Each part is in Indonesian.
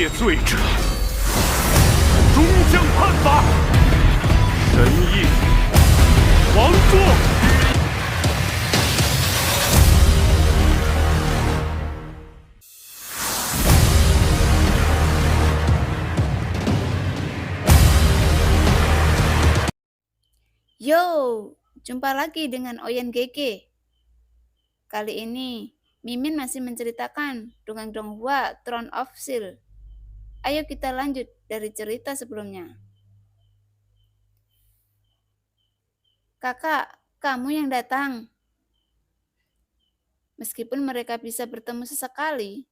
业罪者终将判罚。神翼王座。Yo, jumpa lagi dengan Oyen GG. Kali ini, Mimin masih menceritakan dongeng Donghua Throne of Steel. Ayo kita lanjut dari cerita sebelumnya. Kakak, kamu yang datang. Meskipun mereka bisa bertemu sesekali,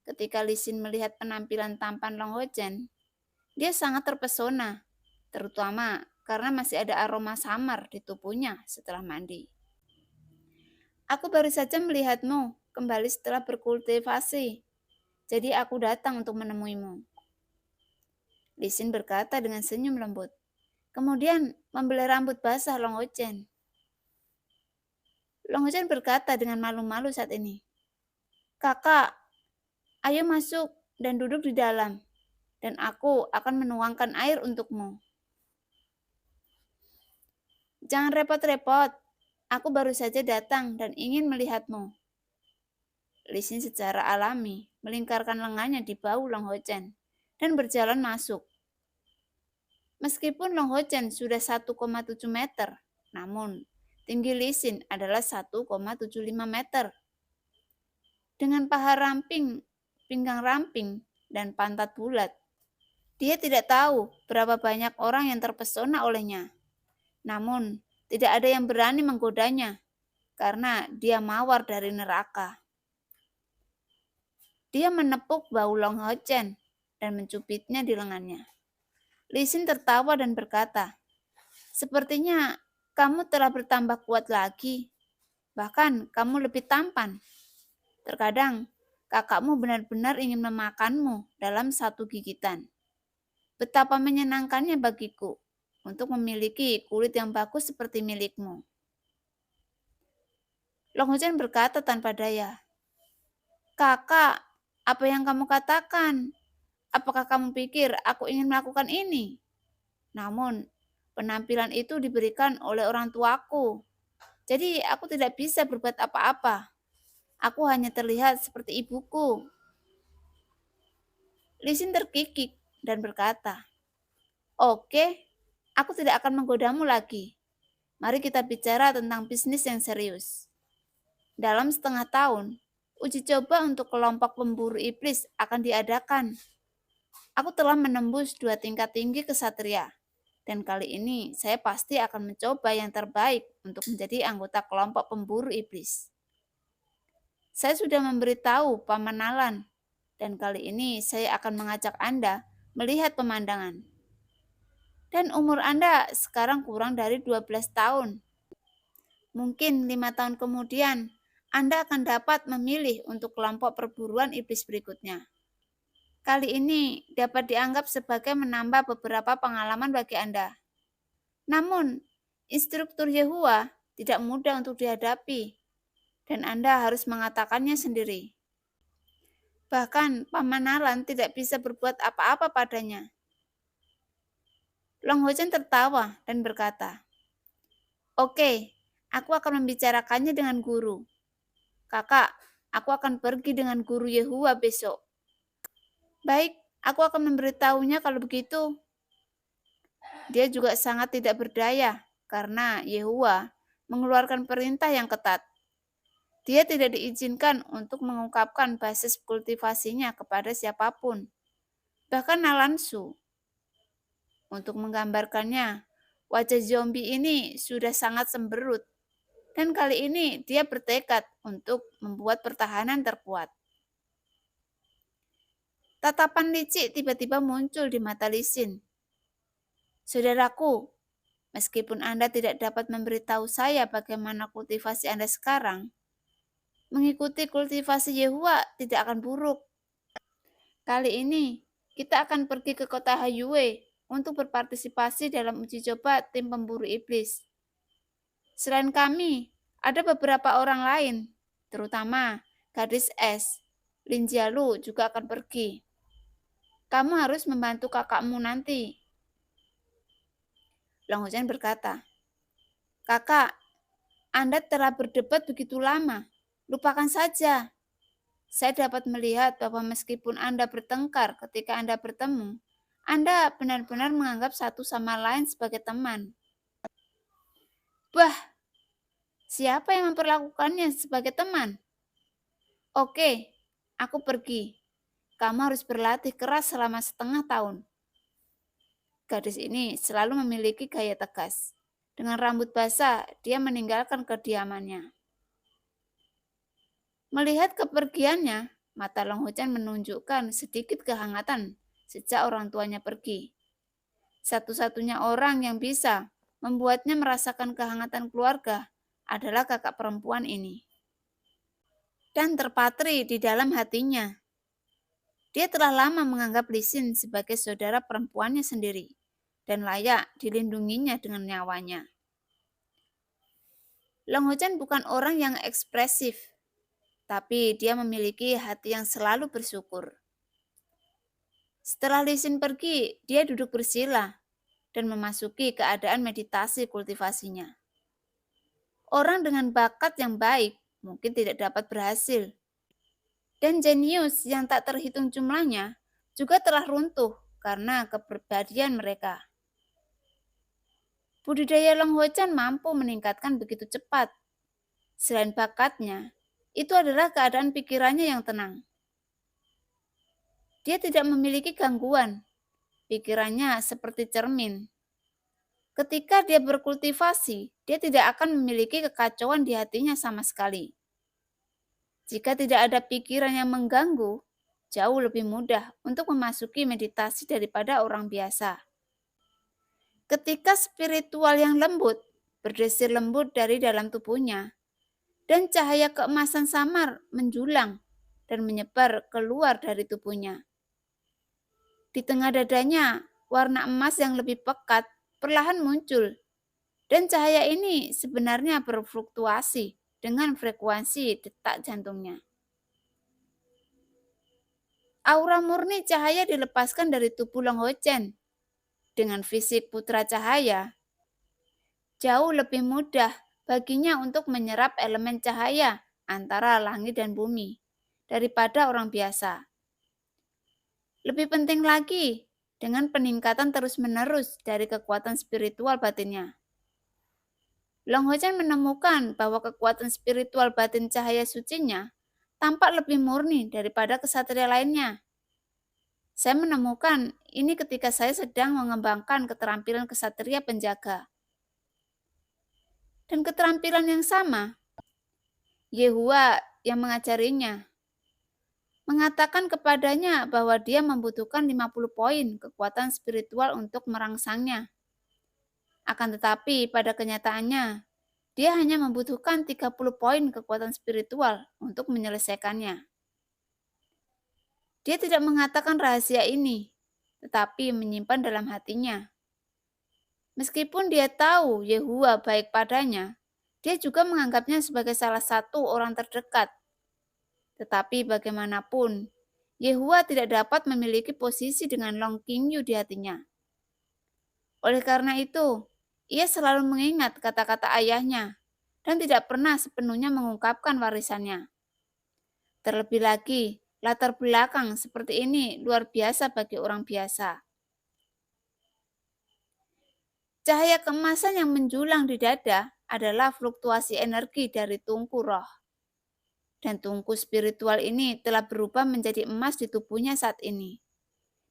ketika Lee Sin melihat penampilan tampan Long Hochen, dia sangat terpesona, terutama karena masih ada aroma samar di tubuhnya setelah mandi. Aku baru saja melihatmu kembali setelah berkultivasi, jadi aku datang untuk menemuimu. Lee Sin berkata dengan senyum lembut, kemudian membelai rambut basah Long Hochen. Long Hochen berkata dengan malu-malu saat ini, kakak, ayo masuk dan duduk di dalam, dan aku akan menuangkan air untukmu. Jangan repot-repot, aku baru saja datang dan ingin melihatmu. Lee Sin secara alami melingkarkan lengannya di bahu Long Hochen dan berjalan masuk. Meskipun Long Hochen sudah 1,7 meter, namun tinggi Lee Sin adalah 1,75 meter. Dengan paha ramping, pinggang ramping, dan pantat bulat, dia tidak tahu berapa banyak orang yang terpesona olehnya. Namun, tidak ada yang berani menggodanya karena dia mawar dari neraka. Dia menepuk bahu Long Hochen dan mencubitnya di lengannya. Lee Sin tertawa dan berkata, sepertinya kamu telah bertambah kuat lagi. Bahkan kamu lebih tampan. Terkadang kakakmu benar-benar ingin memakanmu dalam satu gigitan. Betapa menyenangkannya bagiku untuk memiliki kulit yang bagus seperti milikmu. Long Hochen berkata tanpa daya, kakak, apa yang kamu katakan? Apakah kamu pikir aku ingin melakukan ini? Namun, penampilan itu diberikan oleh orang tuaku. Jadi, aku tidak bisa berbuat apa-apa. Aku hanya terlihat seperti ibuku. Lee Sin terkikik dan berkata, oke, aku tidak akan menggodamu lagi. Mari kita bicara tentang bisnis yang serius. Dalam setengah tahun, uji coba untuk kelompok pemburu iblis akan diadakan. Aku telah menembus 2 tingkat tinggi kesatria. Dan kali ini saya pasti akan mencoba yang terbaik untuk menjadi anggota kelompok pemburu iblis. Saya sudah memberitahu Paman Nalan, dan kali ini saya akan mengajak Anda melihat pemandangan. Dan umur Anda sekarang kurang dari 12 tahun. Mungkin 5 tahun kemudian, Anda akan dapat memilih untuk kelompok perburuan iblis berikutnya. Kali ini dapat dianggap sebagai menambah beberapa pengalaman bagi Anda. Namun, instruktur Yehua tidak mudah untuk dihadapi, dan Anda harus mengatakannya sendiri. Bahkan, Paman Nalan tidak bisa berbuat apa-apa padanya. Long Hochen tertawa dan berkata, oke, aku akan membicarakannya dengan guru. Kakak, aku akan pergi dengan guru Yehua besok. Baik, aku akan memberitahunya kalau begitu. Dia juga sangat tidak berdaya karena Yehua mengeluarkan perintah yang ketat. Dia tidak diizinkan untuk mengungkapkan basis kultivasinya kepada siapapun, bahkan Nalansu. Untuk menggambarkannya, wajah zombie ini sudah sangat semberut, dan kali ini dia bertekad untuk membuat pertahanan terkuat. Tatapan licik tiba-tiba muncul di mata Lee Sin. Saudaraku, meskipun Anda tidak dapat memberitahu saya bagaimana kultivasi Anda sekarang, mengikuti kultivasi Yehua tidak akan buruk. Kali ini, kita akan pergi ke kota Hayue untuk berpartisipasi dalam uji coba tim pemburu iblis. Selain kami, ada beberapa orang lain, terutama gadis es. Lin Jialu juga akan pergi. Kamu harus membantu kakakmu nanti. Long Hujan berkata, Kakak, Anda telah berdebat begitu lama. Lupakan saja. Saya dapat melihat bahwa meskipun Anda bertengkar ketika Anda bertemu, Anda benar-benar menganggap satu sama lain sebagai teman. Bah, siapa yang memperlakukannya sebagai teman? Oke, aku pergi. Kamu harus berlatih keras selama setengah tahun. Gadis ini selalu memiliki gaya tegas. Dengan rambut basah, dia meninggalkan kediamannya. Melihat kepergiannya, mata Long Hujan menunjukkan sedikit kehangatan sejak orang tuanya pergi. Satu-satunya orang yang bisa membuatnya merasakan kehangatan keluarga adalah kakak perempuan ini. Dan terpatri di dalam hatinya. Dia telah lama menganggap Li Xin sebagai saudara perempuannya sendiri dan layak dilindunginya dengan nyawanya. Long Hujan bukan orang yang ekspresif, tapi dia memiliki hati yang selalu bersyukur. Setelah Li Xin pergi, dia duduk bersila dan memasuki keadaan meditasi kultivasinya. Orang dengan bakat yang baik mungkin tidak dapat berhasil. Dan jenius yang tak terhitung jumlahnya juga telah runtuh karena kepribadian mereka. Budidaya Long Hujan mampu meningkatkan begitu cepat. Selain bakatnya, itu adalah keadaan pikirannya yang tenang. Dia tidak memiliki gangguan. Pikirannya seperti cermin. Ketika dia berkultivasi, dia tidak akan memiliki kekacauan di hatinya sama sekali. Jika tidak ada pikiran yang mengganggu, jauh lebih mudah untuk memasuki meditasi daripada orang biasa. Ketika spiritual yang lembut berdesir lembut dari dalam tubuhnya, dan cahaya keemasan samar menjulang dan menyebar keluar dari tubuhnya. Di tengah dadanya, warna emas yang lebih pekat perlahan muncul, dan cahaya ini sebenarnya berfluktuasi dengan frekuensi detak jantungnya. Aura murni cahaya dilepaskan dari tubuh Long Hujan. Dengan fisik putra cahaya, jauh lebih mudah baginya untuk menyerap elemen cahaya antara langit dan bumi daripada orang biasa. Lebih penting lagi, dengan peningkatan terus-menerus dari kekuatan spiritual batinnya. Long Hujan menemukan bahwa kekuatan spiritual batin cahaya sucinya tampak lebih murni daripada kesatria lainnya. Saya menemukan ini ketika saya sedang mengembangkan keterampilan kesatria penjaga. Dan keterampilan yang sama, Yehua yang mengajarinya, mengatakan kepadanya bahwa dia membutuhkan 50 poin kekuatan spiritual untuk merangsangnya. Akan tetapi pada kenyataannya, dia hanya membutuhkan 30 poin kekuatan spiritual untuk menyelesaikannya. Dia tidak mengatakan rahasia ini, tetapi menyimpan dalam hatinya. Meskipun dia tahu Yehua baik padanya, dia juga menganggapnya sebagai salah satu orang terdekat. Tetapi bagaimanapun, Yehua tidak dapat memiliki posisi dengan Long Qingyu di hatinya. Oleh karena itu, ia selalu mengingat kata-kata ayahnya dan tidak pernah sepenuhnya mengungkapkan warisannya. Terlebih lagi, latar belakang seperti ini luar biasa bagi orang biasa. Cahaya keemasan yang menjulang di dada adalah fluktuasi energi dari tungku roh. Dan tungku spiritual ini telah berubah menjadi emas di tubuhnya saat ini.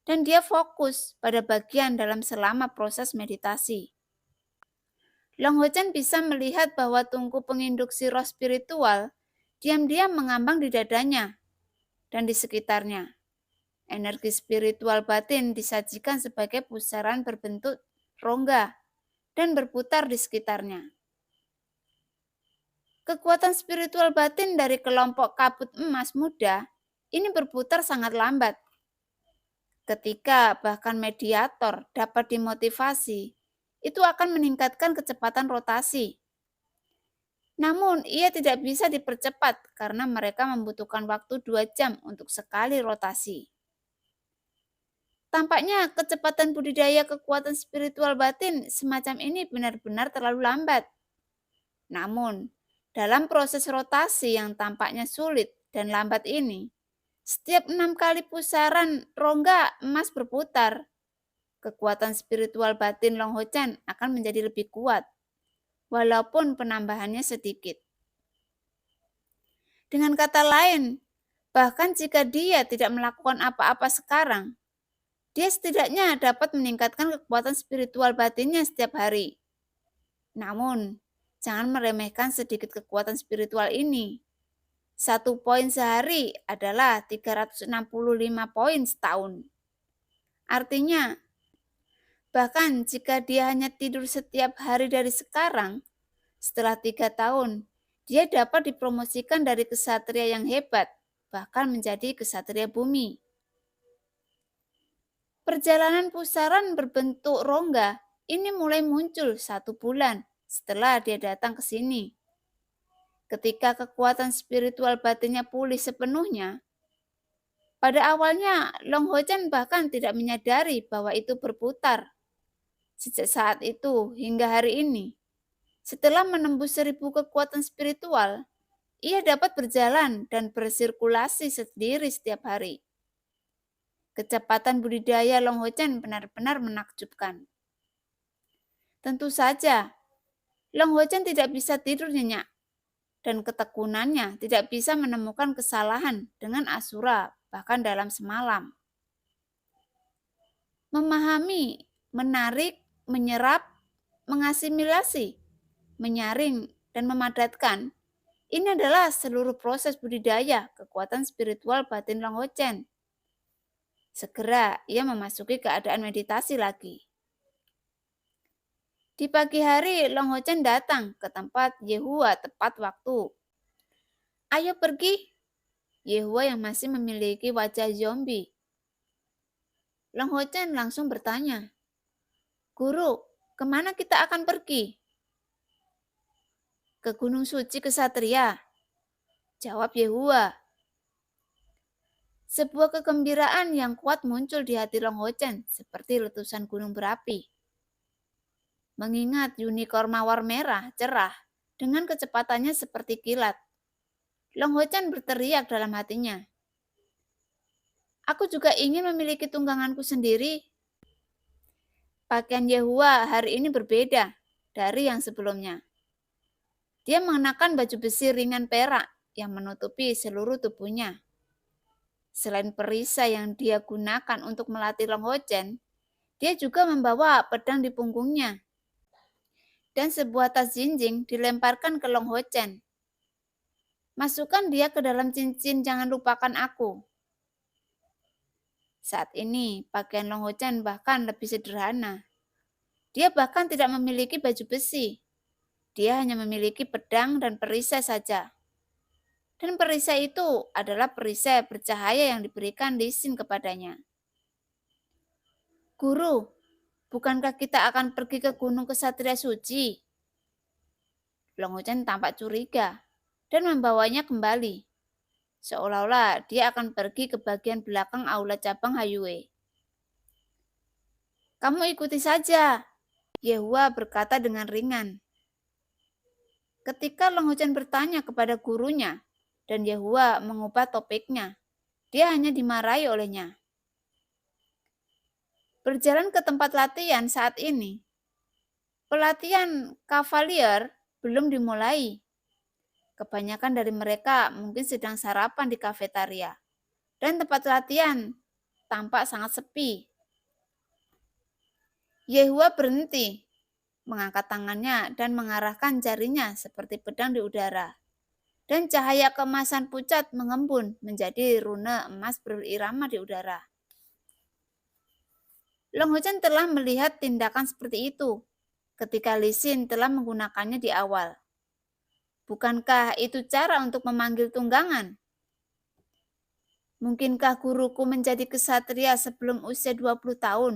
Dan dia fokus pada bagian dalam selama proses meditasi. Long Hujan bisa melihat bahwa tungku penginduksi roh spiritual diam-diam mengambang di dadanya dan di sekitarnya. Energi spiritual batin disajikan sebagai pusaran berbentuk rongga dan berputar di sekitarnya. Kekuatan spiritual batin dari kelompok kabut emas muda ini berputar sangat lambat. Ketika bahkan mediator dapat dimotivasi, itu akan meningkatkan kecepatan rotasi. Namun, ia tidak bisa dipercepat karena mereka membutuhkan waktu 2 jam untuk sekali rotasi. Tampaknya kecepatan budidaya kekuatan spiritual batin semacam ini benar-benar terlalu lambat. Namun, dalam proses rotasi yang tampaknya sulit dan lambat ini, setiap 6 kali pusaran rongga emas berputar, kekuatan spiritual batin Long Ho Chan akan menjadi lebih kuat, walaupun penambahannya sedikit. Dengan kata lain, bahkan jika dia tidak melakukan apa-apa sekarang, dia setidaknya dapat meningkatkan kekuatan spiritual batinnya setiap hari. Namun, jangan meremehkan sedikit kekuatan spiritual ini. 1 poin sehari adalah 365 poin setahun. Artinya, bahkan jika dia hanya tidur setiap hari dari sekarang, setelah 3 tahun, dia dapat dipromosikan dari kesatria yang hebat, bahkan menjadi kesatria bumi. Perjalanan pusaran berbentuk rongga ini mulai muncul 1 bulan setelah dia datang ke sini. Ketika kekuatan spiritual batinnya pulih sepenuhnya, pada awalnya Long Ho Chan bahkan tidak menyadari bahwa itu berputar. Sejak saat itu hingga hari ini, setelah menembus 1000 kekuatan spiritual, ia dapat berjalan dan bersirkulasi sendiri setiap hari. Kecepatan budidaya Long Ho Chan benar-benar menakjubkan. Tentu saja, Long Ho Chan tidak bisa tidur nyenyak, dan ketekunannya tidak bisa menemukan kesalahan dengan asura bahkan dalam semalam. Memahami, menarik, menyerap, mengasimilasi, menyaring, dan memadatkan, ini adalah seluruh proses budidaya kekuatan spiritual batin Long Ho Chan. Segera ia memasuki keadaan meditasi lagi. Di pagi hari, Long Ho Chan datang ke tempat Yehua tepat waktu. Ayo pergi, Yehua yang masih memiliki wajah zombie. Long Ho Chan langsung bertanya, Guru, kemana kita akan pergi? Ke Gunung Suci Kesatria, jawab Yehua. Sebuah kegembiraan yang kuat muncul di hati Long Ho Chan seperti letusan gunung berapi. Mengingat unicorn mawar merah cerah dengan kecepatannya seperti kilat, Long Ho Chan berteriak dalam hatinya. Aku juga ingin memiliki tungganganku sendiri. Pakaian Yehua hari ini berbeda dari yang sebelumnya. Dia mengenakan baju besi ringan perak yang menutupi seluruh tubuhnya. Selain perisai yang dia gunakan untuk melatih Long Ho Chan, dia juga membawa pedang di punggungnya. Dan sebuah tas jinjing dilemparkan ke Long Ho Chan. Masukkan dia ke dalam cincin jangan lupakan aku. Saat ini, pakaian Long Ho Chan bahkan lebih sederhana. Dia bahkan tidak memiliki baju besi. Dia hanya memiliki pedang dan perisai saja. Dan perisai itu adalah perisai bercahaya yang diberikan Li Xin kepadanya. Guru, bukankah kita akan pergi ke Gunung Kesatria Suci? Long Ho Chan tampak curiga dan membawanya kembali. Seolah-olah dia akan pergi ke bagian belakang aula cabang Hayue. Kamu ikuti saja, Yehua berkata dengan ringan. Ketika Long Ho Chan bertanya kepada gurunya, dan Yehua mengubah topiknya, dia hanya dimarahi olehnya. Berjalan ke tempat latihan saat ini, pelatihan Cavalier belum dimulai. Kebanyakan dari mereka mungkin sedang sarapan di kafetaria, dan tempat latihan tampak sangat sepi. Yehua berhenti, mengangkat tangannya dan mengarahkan jarinya seperti pedang di udara. Dan cahaya keemasan pucat mengembun menjadi rune emas berirama di udara. Long Ho Chan telah melihat tindakan seperti itu ketika Li Xin telah menggunakannya di awal. Bukankah itu cara untuk memanggil tunggangan? Mungkinkah guruku menjadi kesatria sebelum usia 20 tahun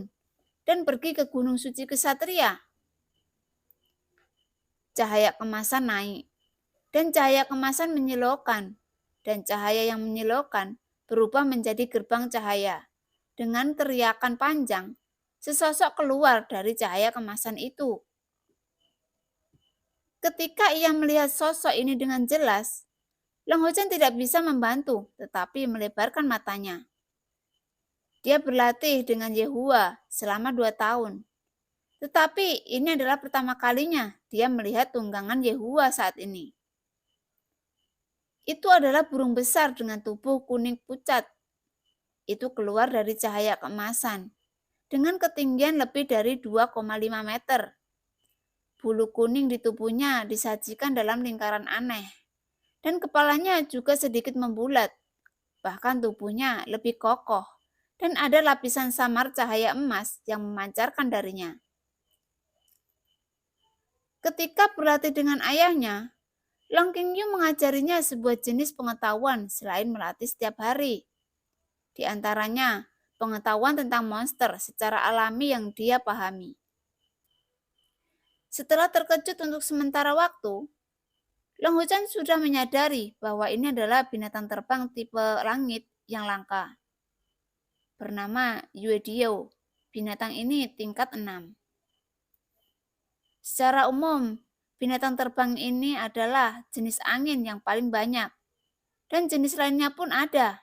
dan pergi ke Gunung Suci Kesatria? Cahaya kemasan naik. Dan cahaya kemasan menyilaukan, dan cahaya yang menyilaukan berubah menjadi gerbang cahaya, Dengan teriakan panjang, sesosok keluar dari cahaya kemasan itu. Ketika ia melihat sosok ini dengan jelas, Long Ho Chen tidak bisa membantu, tetapi melebarkan matanya. Dia berlatih dengan Yehua selama 2 tahun. Tetapi ini adalah pertama kalinya dia melihat tunggangan Yehua saat ini. Itu adalah burung besar dengan tubuh kuning pucat. Itu keluar dari cahaya keemasan dengan ketinggian lebih dari 2,5 meter. Bulu kuning di tubuhnya disajikan dalam lingkaran aneh. Dan kepalanya juga sedikit membulat. Bahkan tubuhnya lebih kokoh. Dan ada lapisan samar cahaya emas yang memancarkan darinya. Ketika berlatih dengan ayahnya, Long Qingyu mengajarinya sebuah jenis pengetahuan selain melatih setiap hari. Di antaranya, pengetahuan tentang monster secara alami yang dia pahami. Setelah terkejut untuk sementara waktu, Long Ho Chen sudah menyadari bahwa ini adalah binatang terbang tipe langit yang langka. Bernama Yue Diao. Binatang ini tingkat 6. Secara umum, binatang terbang ini adalah jenis angin yang paling banyak. Dan jenis lainnya pun ada.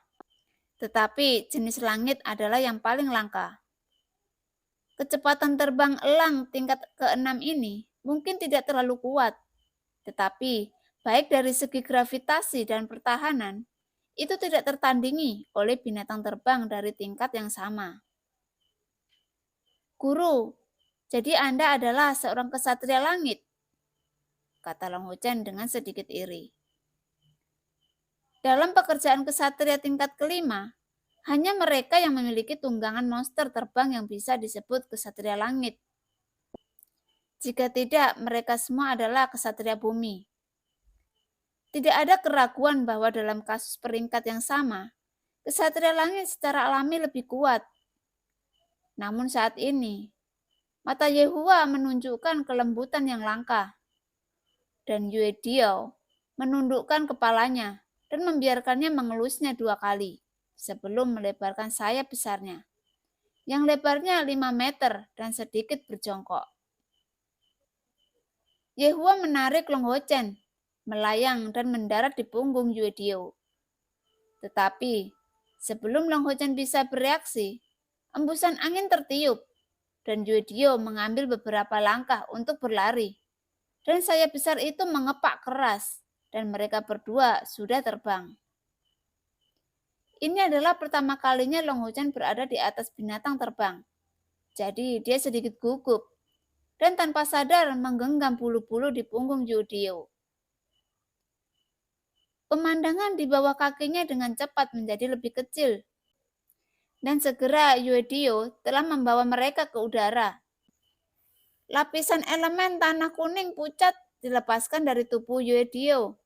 Tetapi jenis langit adalah yang paling langka. Kecepatan terbang elang tingkat ke-6 ini mungkin tidak terlalu kuat. Tetapi baik dari segi gravitasi dan pertahanan, itu tidak tertandingi oleh binatang terbang dari tingkat yang sama. Guru, jadi Anda adalah seorang kesatria langit, kata Long Ho Chen dengan sedikit iri. Dalam pekerjaan kesatria tingkat kelima, hanya mereka yang memiliki tunggangan monster terbang yang bisa disebut kesatria langit. Jika tidak, mereka semua adalah kesatria bumi. Tidak ada keraguan bahwa dalam kasus peringkat yang sama, kesatria langit secara alami lebih kuat. Namun saat ini, mata Yehua menunjukkan kelembutan yang langka. Dan Yue Diao menundukkan kepalanya dan membiarkannya mengelusnya 2 kali sebelum melebarkan sayap besarnya, yang lebarnya 5 meter dan sedikit berjongkok. Yehua menarik Long Ho Chen, melayang dan mendarat di punggung Yue Diao. Tetapi sebelum Long Ho Chen bisa bereaksi, embusan angin tertiup dan Yue Diao mengambil beberapa langkah untuk berlari. Dan sayap besar itu mengepak keras dan mereka berdua sudah terbang. Ini adalah pertama kalinya Long Ho Chen berada di atas binatang terbang. Jadi dia sedikit gugup dan tanpa sadar menggenggam bulu-bulu di punggung Yue Diao. Pemandangan di bawah kakinya dengan cepat menjadi lebih kecil. Dan segera Yue Diao telah membawa mereka ke udara. Lapisan elemen tanah kuning pucat dilepaskan dari tubuh Yue Diao,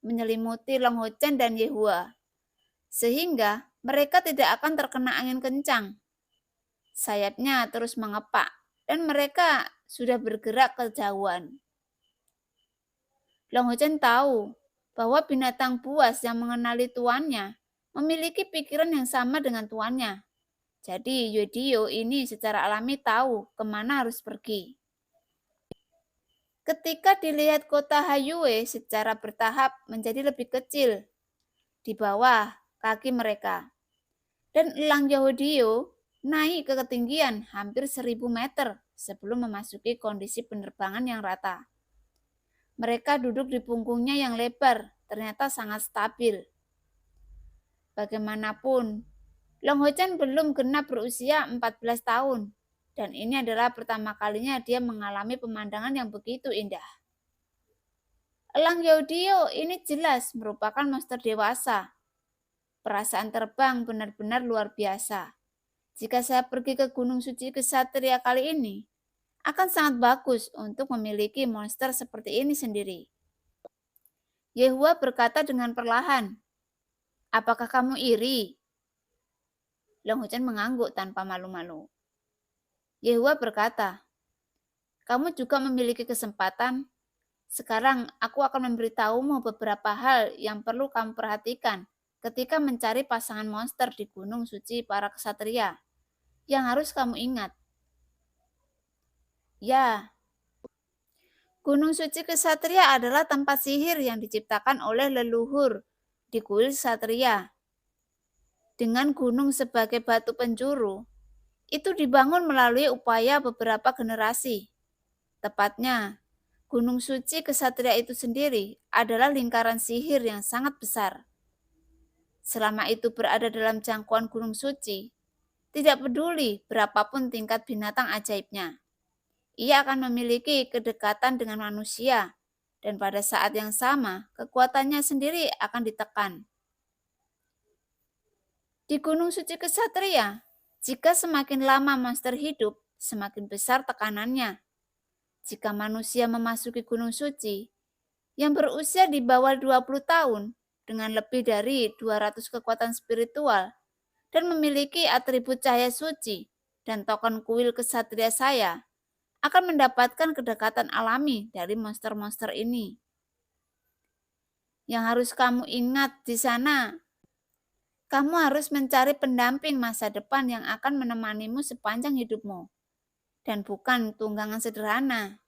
menyelimuti Long Ho Chen dan Yehua, sehingga mereka tidak akan terkena angin kencang. Sayapnya terus mengepak, dan mereka sudah bergerak kejauhan. Long Ho Chen tahu bahwa binatang buas yang mengenali tuannya memiliki pikiran yang sama dengan tuannya. Jadi Yue Diao ini secara alami tahu kemana harus pergi. Ketika dilihat kota Haiyue secara bertahap menjadi lebih kecil di bawah kaki mereka. Dan elang Yue Diao naik ke ketinggian hampir 1000 meter sebelum memasuki kondisi penerbangan yang rata. Mereka duduk di punggungnya yang lebar, ternyata sangat stabil. Bagaimanapun, Long Ho Chen belum genap berusia 14 tahun. Dan ini adalah pertama kalinya dia mengalami pemandangan yang begitu indah. Elang Yue Diao ini jelas merupakan monster dewasa. Perasaan terbang benar-benar luar biasa. Jika saya pergi ke Gunung Suci Kesatria kali ini, akan sangat bagus untuk memiliki monster seperti ini sendiri. Yehua berkata dengan perlahan, "Apakah kamu iri?" Long Ho Chen mengangguk tanpa malu-malu. Yehua berkata, "Kamu juga memiliki kesempatan. Sekarang aku akan memberitahumu beberapa hal yang perlu kamu perhatikan ketika mencari pasangan monster di Gunung Suci para Kesatria. yang harus kamu ingat. Ya, Gunung Suci Kesatria adalah tempat sihir yang diciptakan oleh leluhur di kuil Satria. Dengan gunung sebagai batu penjuru, itu dibangun melalui upaya beberapa generasi. Tepatnya, Gunung Suci Kesatria itu sendiri adalah lingkaran sihir yang sangat besar. Selama itu berada dalam jangkauan Gunung Suci, tidak peduli berapapun tingkat binatang ajaibnya, ia akan memiliki kedekatan dengan manusia, dan pada saat yang sama, kekuatannya sendiri akan ditekan. Di Gunung Suci Kesatria, jika semakin lama monster hidup, semakin besar tekanannya. Jika manusia memasuki Gunung Suci, yang berusia di bawah 20 tahun, dengan lebih dari 200 kekuatan spiritual, dan memiliki atribut cahaya suci dan token kuil kesatria saya, akan mendapatkan kedekatan alami dari monster-monster ini. Yang harus kamu ingat di sana, kamu harus mencari pendamping masa depan yang akan menemanimu sepanjang hidupmu, dan bukan tunggangan sederhana.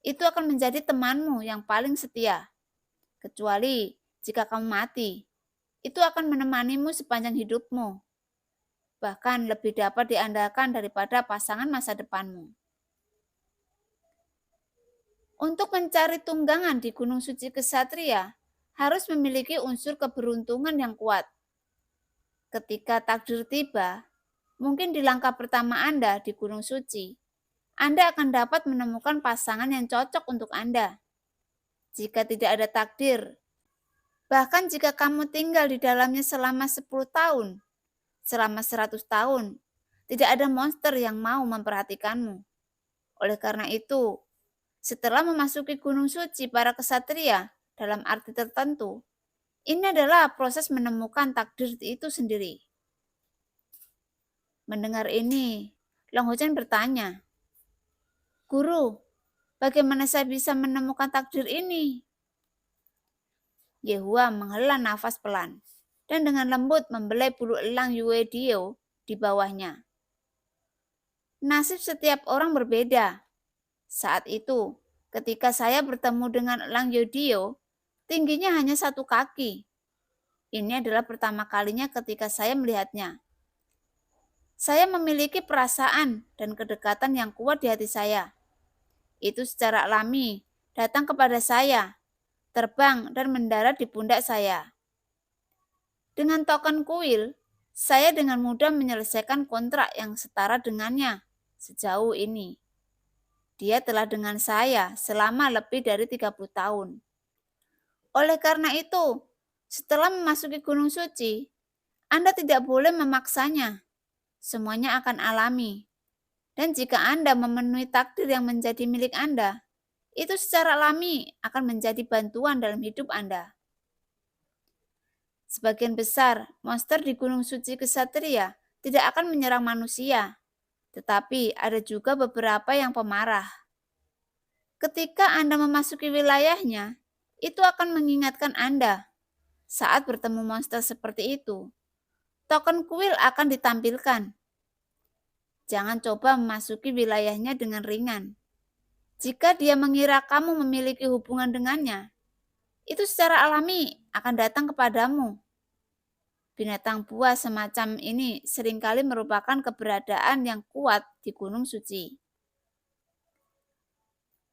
Itu akan menjadi temanmu yang paling setia, kecuali jika kamu mati. Itu akan menemanimu sepanjang hidupmu, bahkan lebih dapat diandalkan daripada pasangan masa depanmu. Untuk mencari tunggangan di Gunung Suci Kesatria, harus memiliki unsur keberuntungan yang kuat. Ketika takdir tiba, mungkin di langkah pertama Anda di Gunung Suci, Anda akan dapat menemukan pasangan yang cocok untuk Anda. Jika tidak ada takdir, bahkan jika kamu tinggal di dalamnya selama 10 tahun, selama 100 tahun, tidak ada monster yang mau memperhatikanmu. Oleh karena itu, setelah memasuki Gunung Suci para kesatria dalam arti tertentu, ini adalah proses menemukan takdir itu sendiri. Mendengar ini, Long Hujan bertanya, "Guru, bagaimana saya bisa menemukan takdir ini?" Yehua menghela nafas pelan dan dengan lembut membelai bulu elang Yuedio di bawahnya. Nasib setiap orang berbeda. Saat itu, ketika saya bertemu dengan elang Yuedio, tingginya hanya 1 kaki. Ini adalah pertama kalinya ketika saya melihatnya. Saya memiliki perasaan dan kedekatan yang kuat di hati saya. Itu secara alami datang kepada saya, terbang dan mendarat di pundak saya. Dengan token kuil, saya dengan mudah menyelesaikan kontrak yang setara dengannya sejauh ini. Dia telah dengan saya selama lebih dari 30 tahun. Oleh karena itu, setelah memasuki Gunung Suci, Anda tidak boleh memaksanya. Semuanya akan alami. Dan jika Anda memenuhi takdir yang menjadi milik Anda, itu secara alami akan menjadi bantuan dalam hidup Anda. Sebagian besar monster di Gunung Suci Kesatria tidak akan menyerang manusia, tetapi ada juga beberapa yang pemarah. Ketika Anda memasuki wilayahnya, itu akan mengingatkan Anda. Saat bertemu monster seperti itu, token kuil akan ditampilkan. Jangan coba memasuki wilayahnya dengan ringan. Jika dia mengira kamu memiliki hubungan dengannya, itu secara alami akan datang kepadamu. Binatang buas semacam ini seringkali merupakan keberadaan yang kuat di Gunung Suci.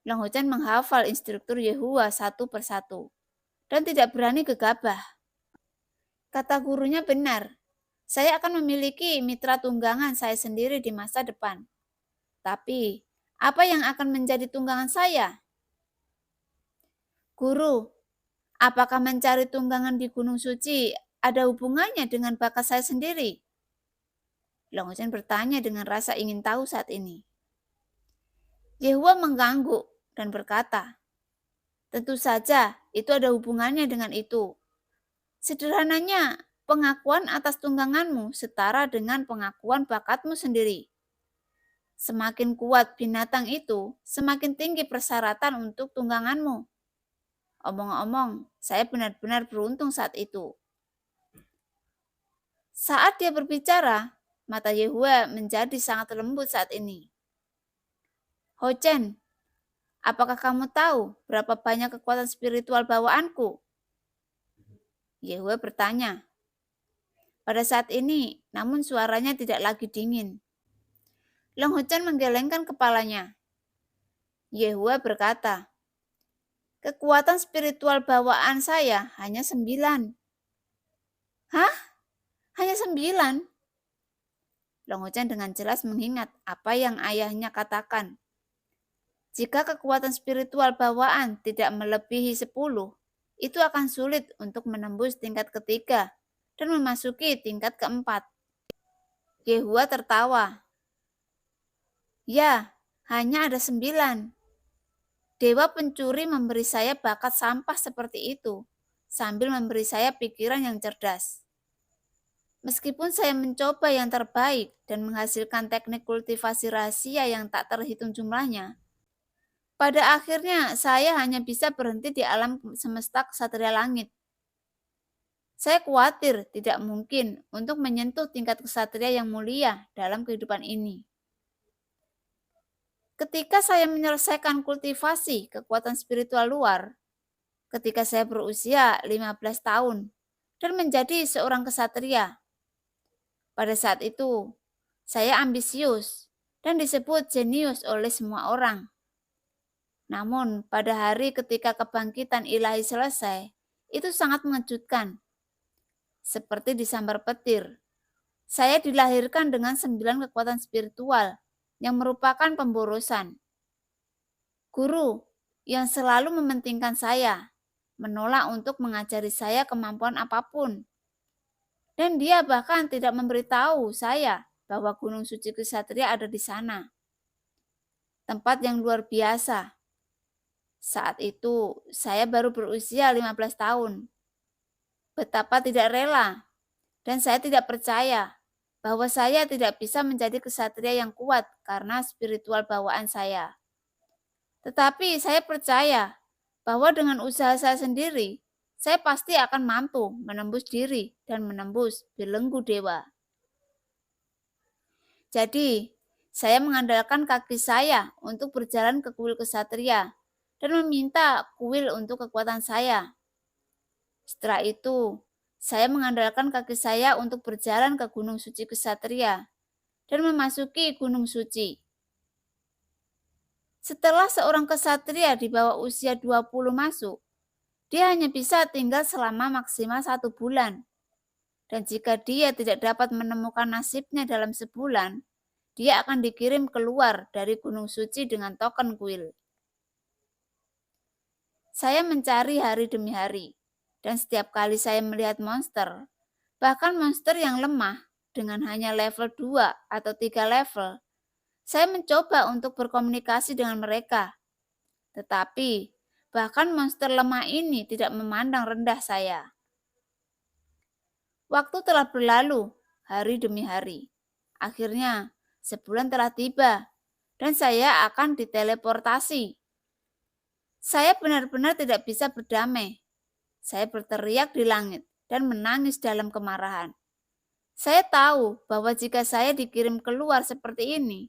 Long Hujan menghafal instruktur Yehua satu persatu dan tidak berani gegabah. Kata gurunya benar, saya akan memiliki mitra tunggangan saya sendiri di masa depan. Tapi, apa yang akan menjadi tunggangan saya? Guru, apakah mencari tunggangan di Gunung Suci ada hubungannya dengan bakat saya sendiri? Long Hujan bertanya dengan rasa ingin tahu saat ini. Yehua mengangguk dan berkata, tentu saja itu ada hubungannya dengan itu. Sederhananya, pengakuan atas tungganganmu setara dengan pengakuan bakatmu sendiri. Semakin kuat binatang itu, semakin tinggi persyaratan untuk tungganganmu. Omong-omong, saya benar-benar beruntung saat itu. Saat dia berbicara, Mata Yehua menjadi sangat lembut saat ini. Ho Chen, apakah kamu tahu berapa banyak kekuatan spiritual bawaanku? Yehua bertanya. Pada saat ini, namun suaranya tidak lagi dingin. Long Ho Chen menggelengkan kepalanya. Yehua berkata, kekuatan spiritual bawaan saya hanya 9. Hah? Hanya 9? Long Ho Chen dengan jelas mengingat apa yang ayahnya katakan. Jika kekuatan spiritual bawaan tidak melebihi 10, itu akan sulit untuk menembus tingkat ketiga dan memasuki tingkat keempat. Yehua tertawa. Ya, hanya ada 9. Dewa pencuri memberi saya bakat sampah seperti itu, sambil memberi saya pikiran yang cerdas. Meskipun saya mencoba yang terbaik dan menghasilkan teknik kultivasi rahasia yang tak terhitung jumlahnya, pada akhirnya saya hanya bisa berhenti di alam semesta ksatria langit. Saya khawatir tidak mungkin untuk menyentuh tingkat ksatria yang mulia dalam kehidupan ini. Ketika saya menyelesaikan kultivasi kekuatan spiritual luar, ketika saya berusia 15 tahun dan menjadi seorang ksatria, pada saat itu saya ambisius dan disebut jenius oleh semua orang. Namun pada hari ketika kebangkitan ilahi selesai, itu sangat mengejutkan. Seperti disambar petir, saya dilahirkan dengan 9 kekuatan spiritual yang merupakan pemborosan. Guru yang selalu mementingkan saya, menolak untuk mengajari saya kemampuan apapun. Dan dia bahkan tidak memberitahu saya bahwa Gunung Suci Ksatria ada di sana. Tempat yang luar biasa. Saat itu, saya baru berusia 15 tahun. Betapa tidak rela, dan saya tidak percaya bahwa saya tidak bisa menjadi ksatria yang kuat karena spiritual bawaan saya. Tetapi saya percaya bahwa dengan usaha saya sendiri, saya pasti akan mampu menembus diri dan menembus belenggu dewa. Jadi, saya mengandalkan kaki saya untuk berjalan ke kuil ksatria dan meminta kuil untuk kekuatan saya. Setelah itu, saya mengandalkan kaki saya untuk berjalan ke Gunung Suci Ksatria dan memasuki Gunung Suci. Setelah seorang ksatria di bawah usia 20 masuk, dia hanya bisa tinggal selama maksimal 1 bulan. Dan jika dia tidak dapat menemukan nasibnya dalam sebulan, dia akan dikirim keluar dari Gunung Suci dengan token kuil. Saya mencari hari demi hari. Dan setiap kali saya melihat monster, bahkan monster yang lemah dengan hanya level 2 atau 3 level, saya mencoba untuk berkomunikasi dengan mereka. Tetapi, bahkan monster lemah ini tidak memandang rendah saya. Waktu telah berlalu, hari demi hari. Akhirnya, sebulan telah tiba, dan saya akan diteleportasi. Saya benar-benar tidak bisa berdamai. Saya berteriak di langit dan menangis dalam kemarahan. Saya tahu bahwa jika saya dikirim keluar seperti ini,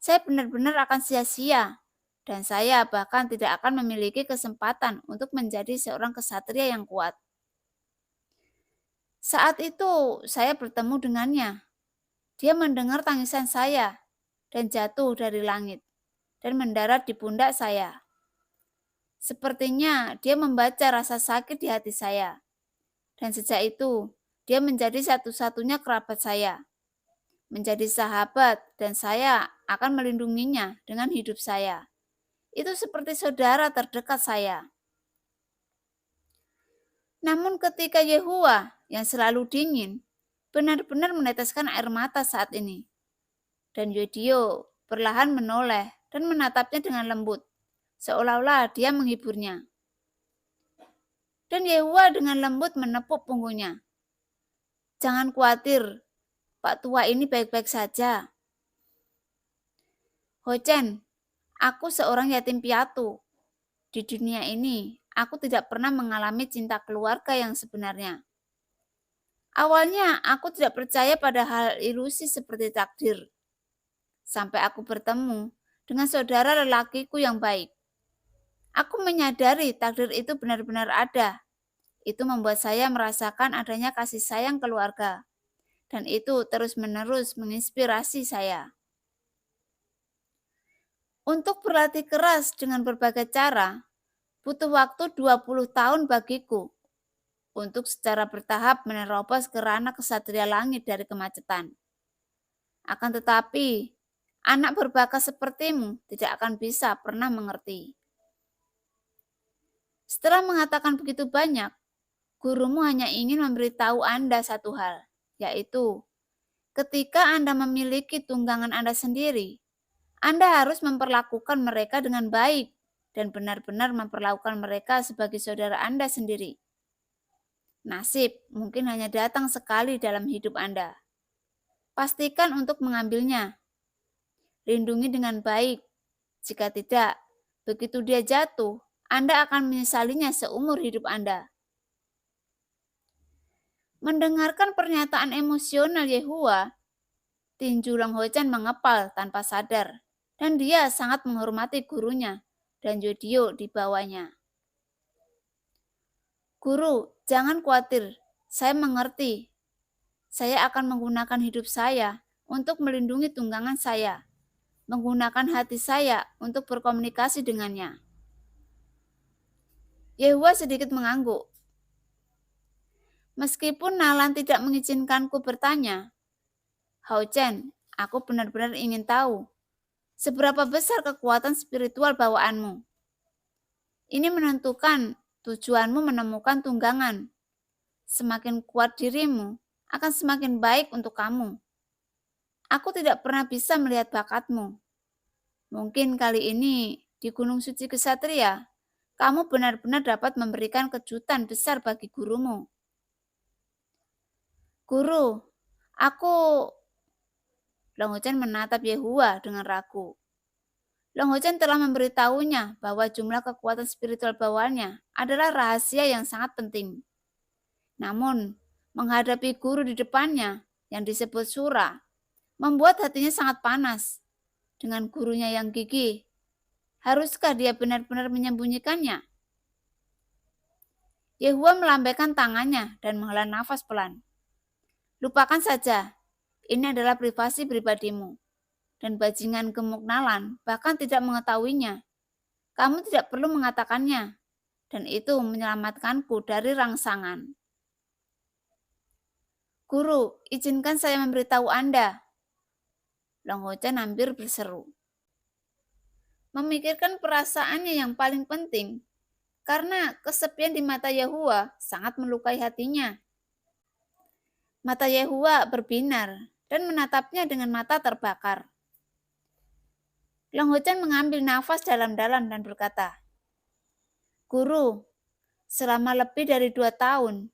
saya benar-benar akan sia-sia dan saya bahkan tidak akan memiliki kesempatan untuk menjadi seorang ksatria yang kuat. Saat itu saya bertemu dengannya. Dia mendengar tangisan saya dan jatuh dari langit dan mendarat di pundak saya. Sepertinya dia membaca rasa sakit di hati saya. Dan sejak itu, dia menjadi satu-satunya kerabat saya. Menjadi sahabat dan saya akan melindunginya dengan hidup saya. Itu seperti saudara terdekat saya. Namun ketika Yehua yang selalu dingin, benar-benar meneteskan air mata saat ini. Dan Yodio perlahan menoleh dan menatapnya dengan lembut, seolah-olah dia menghiburnya. Dan Yehua dengan lembut menepuk punggungnya. Jangan khawatir, Pak tua ini baik-baik saja. Ho Chen, aku seorang yatim piatu. Di dunia ini, aku tidak pernah mengalami cinta keluarga yang sebenarnya. Awalnya aku tidak percaya pada hal ilusi seperti takdir, sampai aku bertemu dengan saudara lelakiku yang baik. Aku menyadari takdir itu benar-benar ada. Itu membuat saya merasakan adanya kasih sayang keluarga, dan itu terus-menerus menginspirasi saya. Untuk berlatih keras dengan berbagai cara, butuh waktu 20 tahun bagiku untuk secara bertahap menerobos kerana kesatria langit dari kemacetan. Akan tetapi, anak berbakat sepertimu tidak akan bisa pernah mengerti. Setelah mengatakan begitu banyak, gurumu hanya ingin memberitahu Anda satu hal, yaitu ketika Anda memiliki tunggangan Anda sendiri, Anda harus memperlakukan mereka dengan baik dan benar-benar memperlakukan mereka sebagai saudara Anda sendiri. Nasib mungkin hanya datang sekali dalam hidup Anda. Pastikan untuk mengambilnya. Lindungi dengan baik. Jika tidak, begitu dia jatuh, Anda akan menyesalinya seumur hidup Anda. Mendengarkan pernyataan emosional Yehua, tinju Long Ho Chan mengepal tanpa sadar, dan dia sangat menghormati gurunya dan Yodio di bawahnya. Guru, jangan khawatir, saya mengerti. Saya akan menggunakan hidup saya untuk melindungi tunggangan saya, menggunakan hati saya untuk berkomunikasi dengannya. Yehua sedikit mengangguk. Meskipun Nalan tidak mengizinkanku bertanya, Hao Chen, aku benar-benar ingin tahu seberapa besar kekuatan spiritual bawaanmu. Ini menentukan tujuanmu menemukan tunggangan. Semakin kuat dirimu, akan semakin baik untuk kamu. Aku tidak pernah bisa melihat bakatmu. Mungkin kali ini di Gunung Suci Kesatria, kamu benar-benar dapat memberikan kejutan besar bagi gurumu. Guru, aku... Long Ho Chan menatap Yehua dengan ragu. Long Ho Chan telah memberitahunya bahwa jumlah kekuatan spiritual bawaannya adalah rahasia yang sangat penting. Namun, menghadapi guru di depannya yang disebut Sura, membuat hatinya sangat panas. Dengan gurunya yang gigih, haruskah dia benar-benar menyembunyikannya? Yehua melambaikan tangannya dan menghela nafas pelan. Lupakan saja, ini adalah privasi pribadimu. Dan bajingan gemuk Nalan bahkan tidak mengetahuinya. Kamu tidak perlu mengatakannya, dan itu menyelamatkanku dari rangsangan. Guru, izinkan saya memberitahu Anda. Long Ho Chan hampir berseru. Memikirkan perasaannya yang paling penting, karena kesepian di mata Yehua sangat melukai hatinya. Mata Yehua berbinar dan menatapnya dengan mata terbakar. Long Ho Chan mengambil nafas dalam-dalam dan berkata, Guru, selama lebih dari 2 tahun,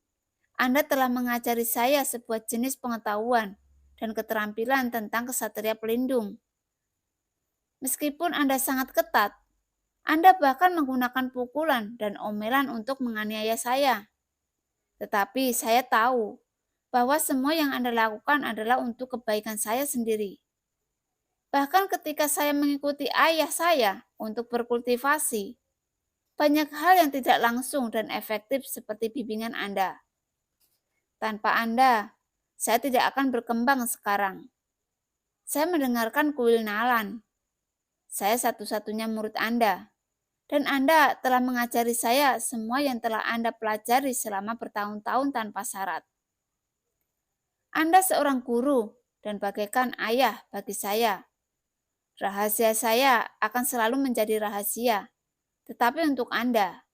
Anda telah mengajari saya sebuah jenis pengetahuan dan keterampilan tentang kesatria pelindung. Meskipun Anda sangat ketat, Anda bahkan menggunakan pukulan dan omelan untuk menganiaya saya. Tetapi saya tahu bahwa semua yang Anda lakukan adalah untuk kebaikan saya sendiri. Bahkan ketika saya mengikuti ayah saya untuk berkultivasi, banyak hal yang tidak langsung dan efektif seperti bimbingan Anda. Tanpa Anda, saya tidak akan berkembang sekarang. Saya mendengarkan kuil Nalan. Saya satu-satunya murid Anda. Dan Anda telah mengajari saya semua yang telah Anda pelajari selama bertahun-tahun tanpa syarat. Anda seorang guru dan bagaikan ayah bagi saya. Rahasia saya akan selalu menjadi rahasia, tetapi untuk Anda.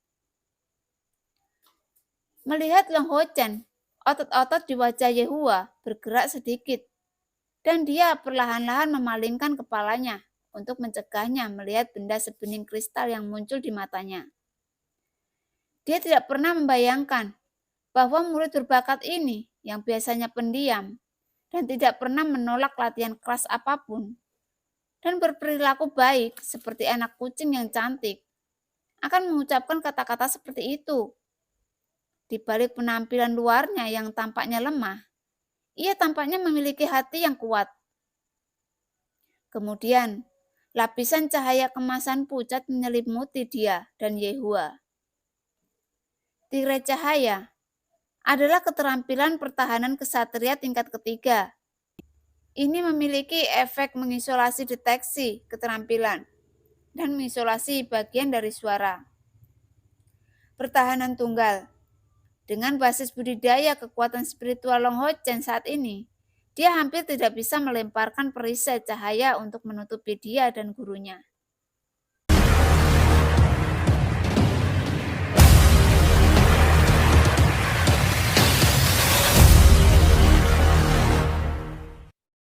Melihat Long Ho Chan, otot-otot di wajah Yehua bergerak sedikit, dan dia perlahan-lahan memalingkan kepalanya untuk mencegahnya melihat benda sebening kristal yang muncul di matanya. Dia tidak pernah membayangkan bahwa murid berbakat ini yang biasanya pendiam dan tidak pernah menolak latihan keras apapun dan berperilaku baik seperti anak kucing yang cantik akan mengucapkan kata-kata seperti itu. Di balik penampilan luarnya yang tampaknya lemah, ia tampaknya memiliki hati yang kuat. Kemudian, lapisan cahaya kemasan pucat menyelimuti dia dan Yehua. Tirai cahaya adalah keterampilan pertahanan kesatria tingkat ketiga. Ini memiliki efek mengisolasi deteksi keterampilan dan mengisolasi bagian dari suara. Pertahanan tunggal. Dengan basis budidaya kekuatan spiritual Long Ho Chen saat ini, dia hampir tidak bisa melemparkan perisai cahaya untuk menutupi dia dan gurunya.